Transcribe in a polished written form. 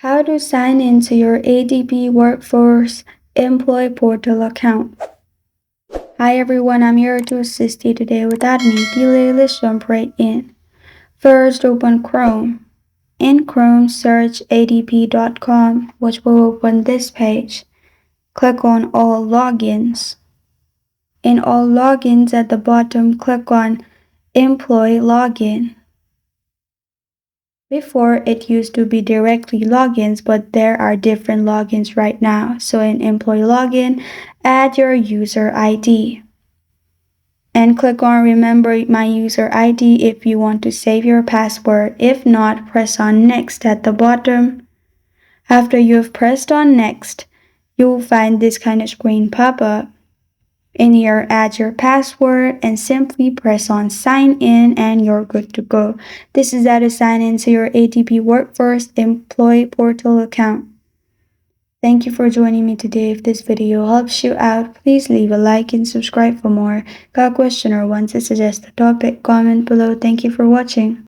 How to sign into your ADP Workforce Employee Portal account. Hi everyone, I'm here to assist you today. Without any delay, let's jump right in. First, open Chrome. In Chrome, search adp.com, which will open this page. Click on All Logins. In All Logins at the bottom, click on Employee Login. Before, it used to be directly logins, but there are different logins right now. So in employee login, add your user ID. And click on remember my user ID if you want to save your password. If not, press on next at the bottom. After you've pressed on next, you'll find this kind of screen pop up. In here, add your password and simply press on sign in and you're good to go. This is how to sign into your ADP Workforce Employee Portal account. Thank you for joining me today. If this video helps you out, please leave a like and subscribe for more. Got a question or want to suggest a topic? Comment below. Thank you for watching.